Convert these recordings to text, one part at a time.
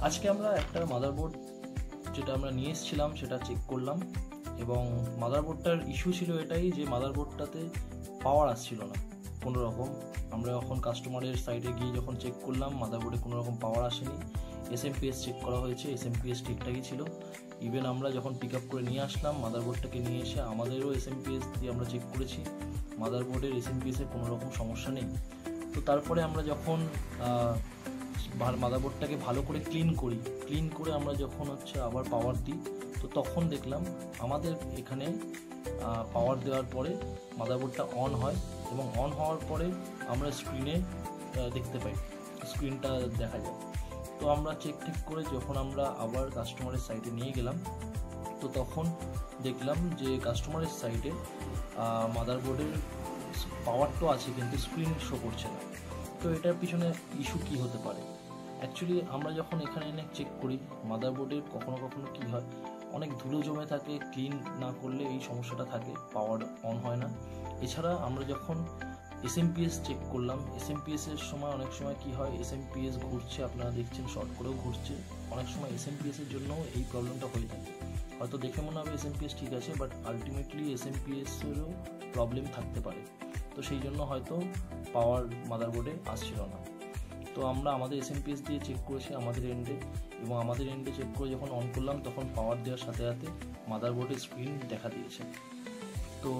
আজকে আমরা একটা মাদারবোর্ড যেটা আমরা নিয়ে এসেছিলাম সেটা চেক করলাম, এবং মাদারবোর্ডটার ইস্যু ছিল এটাই যে মাদারবোর্ডটাতে পাওয়ার আসছিল না কোনো রকম। আমরা যখন কাস্টমারের সাইটে গিয়ে যখন চেক করলাম, মাদারবোর্ডে কোনো রকম পাওয়ার আসেনি। এসএমপিএস চেক করা হয়েছে, এসএমপিএস ঠিকঠাকই ছিল। ইভেন আমরা যখন পিক আপ করে নিয়ে আসলাম মাদারবোর্ডটাকে নিয়ে এসে আমাদেরও এসএমপিএস দিয়ে আমরা চেক করেছি, মাদারবোর্ডের এসএমপিএসের কোনো রকম সমস্যা নেই। তো তারপরে আমরা যখন মাদারবোর্ডটাকে ভালো করে ক্লিন করে আমরা যখন আবার পাওয়ার দিই, তো তখন দেখলাম আমাদের এখানে পাওয়ার দেওয়ার পরে মাদারবোর্ডটা অন হয়, এবং অন হওয়ার পরে আমরা স্ক্রিনে দেখতে পাই, স্ক্রিনটা দেখা যায়। তো আমরা চেক করে যখন আমরা আবার কাস্টমারের সাইটে নিয়ে গেলাম, তো তখন দেখলাম যে কাস্টমারের সাইটে মাদারবোর্ডের পাওয়ার তো আছে কিন্তু স্ক্রিন শো করছে না। তো এটার পিছনে ইস্যু কী হতে পারে? অ্যাকচুয়ালি আমরা যখন এখানে এনে চেক করি, মাদারবোর্ডের কখনো কখনো কী হয়, অনেক ধুলো জমে থাকে, ক্লিন না করলে এই সমস্যাটা থাকে, পাওয়ার অন হয় না। এছাড়া আমরা যখন এসএমপিএস চেক করলাম, এসএমপিএসের সময় অনেক সময় কী হয়, এসএমপিএস ঘুরছে, আপনারা দেখছেন শর্ট করেও ঘুরছে। অনেক সময় এসএমপিএসের জন্য এই প্রবলেমটা হয়ে থাকে। হয়তো দেখে মনে হবে এসএমপিএস ঠিক আছে, বাট আলটিমেটলি এসএমপিএসেরও প্রবলেম থাকতে পারে। তো সেই জন্য হয়তো পাওয়ার মাদারবোর্ডে আসছিল না। তো আমরা আমাদের এসএমপিএস দিয়ে চেক করেছি আমাদের এন্ডে, এবং আমাদের এন্ডে চেক করে যখন অন করলাম তখন পাওয়ার দেওয়ার সাথে সাথে মাদারবোর্ডের স্ক্রিন দেখা দিয়েছে। তো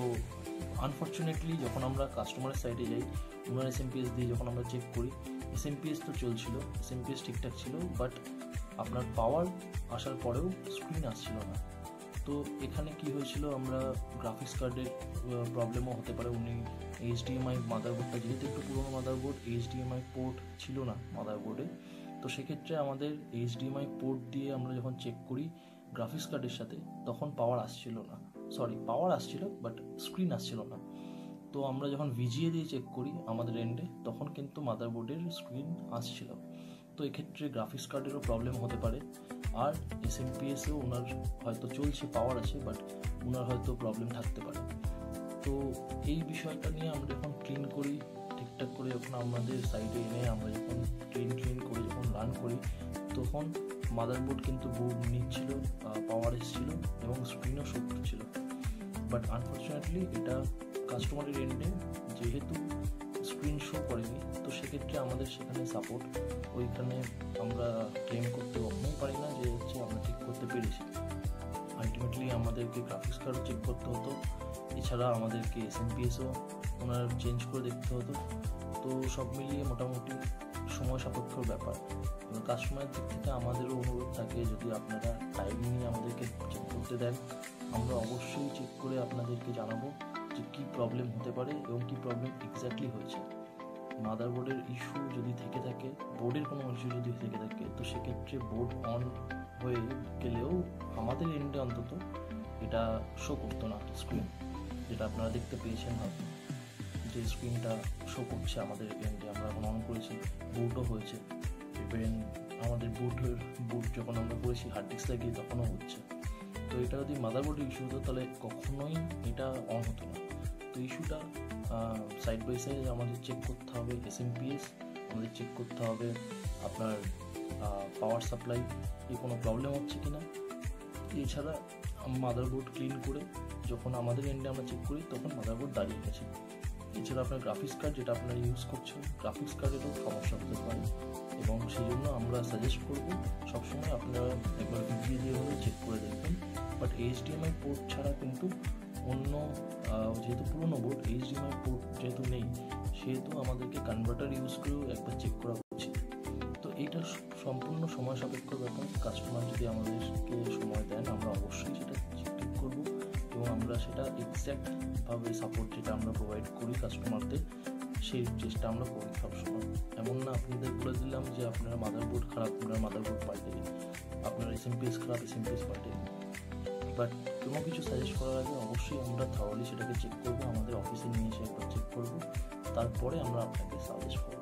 আনফর্চুনেটলি যখন আমরা কাস্টমারের সাইটে যাই, ওনার এসএমপিএস দিয়ে যখন আমরা চেক করি, এসএমপিএস তো চলছিল, এসএমপিএস ঠিকঠাক ছিল, বাট আপনার পাওয়ার আসার পরেও স্ক্রিন আসছিল না। তো এখানে কি হয়েছিল, আমরা গ্রাফিক্স কার্ডের প্রবলেমও হতে পারে। উনি এইচডিএমআই মাদারবোর্ডটা, যেহেতু একটু পুরোনো মাদারবোর্ড, এইচডিএমআই পোর্ট ছিল না মাদারবোর্ডে। তো সেক্ষেত্রে আমাদের এইচডিএমআই পোর্ট দিয়ে আমরা যখন চেক করি গ্রাফিক্স কার্ডের সাথে, তখন পাওয়ার আসছিল না, পাওয়ার আসছিল বাট স্ক্রিন আসছিল না। তো আমরা যখন ভিজিএ দিয়ে চেক করি আমাদের এন্ডে, তখন কিন্তু মাদারবোর্ডের স্ক্রিন আসছিল। তো এক্ষেত্রে গ্রাফিক্স কার্ডেরও প্রবলেম হতে পারে, আর এসএমপিএসেও ওনার হয়তো চলছে, পাওয়ার আছে, বাট ওনার হয়তো প্রবলেম থাকতে পারে। তো এই বিষয়টা নিয়ে আমরা যখন ক্লিন করি ঠিকঠাক করে, যখন আমাদের সাইডে এনে আমরা যখন ক্লিন করে যখন রান করি, তখন মাদারবোর্ড কিন্তু বুট নিচ্ছিল, পাওয়ার এসেছিলো এবং স্ক্রিনও শো করছিল। বাট আনফর্চুনেটলি এটা কাস্টমারের এন্ডে যেহেতু স্ক্রিন শো করেনি, তো সেক্ষেত্রে আমাদের সেখানে সাপোর্ট, ওইখানে আমরা ক্লেম করতে কখনোই পারি না যে আমরা ঠিক করতে পেরেছি। আলটিমেটলি আমাদেরকে গ্রাফিক্স কার্ডও চেক করতে হতো, এছাড়া আমাদেরকে এসএমপিএসও ওনার চেঞ্জ করে দেখতে হতো। তো সব মিলিয়ে মোটামুটি সময় সাপেক্ষ ব্যাপার। কাস্টমারের দিক থেকে আমাদেরও অনুরোধ থাকে, যদি আপনারা টাইম নিয়ে আমাদেরকে চেক করতে দেন, আমরা অবশ্যই চেক করে আপনাদেরকে জানাবো যে কী প্রবলেম হতে পারে এবং কী প্রবলেম এক্স্যাক্টলি হয়েছে। মাদারবোর্ডের ইস্যু যদি থেকে থাকে, বোর্ডের কোনো ইস্যু যদি থেকে থাকে, তো সেক্ষেত্রে বোর্ড অন হয়ে গেলেও আমাদের এন্ডে অন্তত এটা শো করতো না স্ক্রিন, যেটা আপনারা দেখতে পেয়েছেন হয়তো, যে স্ক্রিনটা শো করছে আমাদের এন্ডে। আমরা এখন অন করেছি, বুটও হয়েছে, ইভেন আমাদের বুট যখন আমরা করেছি হার্ড ডিস্ক লাগিয়ে তখনও হচ্ছে। তো এটা যদি মাদারবোর্ডের ইস্যু হতো তাহলে কখনোই এটা অন হতো না। তো ইস্যুটা সাইড বাই সাইড আমাদের চেক করতে হবে এসএমপিএস, আমাদের চেক করতে হবে আপনার পাওয়ার সাপ্লাই কোনো প্রবলেম হচ্ছে কিনা। এছাড়া মাদারবোর্ড ক্লিন করে যখন আমাদের এন্ডে আমরা চেক করি, তখন মাদারবোর্ড দাঁড়িয়ে গেছে। এছাড়া আপনার গ্রাফিক্স কার্ড যেটা আপনারা ইউজ করছেন, গ্রাফিক্স কার্ডেরও সমস্যা হতে পারে, এবং সেই জন্য আমরা সাজেস্ট করবো সবসময় আপনারা একবার ভিজিএ দিয়ে হলে চেক করে দেখবেন। বাট এইচডিএমআই পোর্ট ছাড়া কিন্তু অন্য, যেহেতু পুরোনো বোর্ড, এইচডিএমআই পোর্ট যেহেতু নেই, সেহেতু আমাদেরকে কনভার্টার ইউজ করেও একবার চেক করা উচিত। তো এইটা সম্পূর্ণ সময় সাপেক্ষ ব্যাপার। কাস্টমার যদি আমাদেরকে সময় দেন, আমরা অবশ্যই সেটা ঠিক করবো, এবং আমরা সেটা এক্স্যাক্টভাবে সাপোর্ট যেটা আমরা প্রোভাইড করি কাস্টমারদের, সেই চেষ্টা আমরা করি সবসময়। এমন না আপনাদের বলে দিলাম যে আপনারা মাদারবোর্ড খারাপ, আপনারা মাদারবোর্ড পাল্টে দিন, আপনার এসএমপিএস খারাপ, এসএমপিএস পাল্টে দিন। বাট কোনো কিছু সাজেস্ট করার আগে অবশ্যই আমরা থাওয়ালি সেটাকে চেক করবো, আমাদের অফিসে নিয়ে এসে একবার চেক করবো, তারপরে আমরা আপনাকে সাজেস্ট করবো।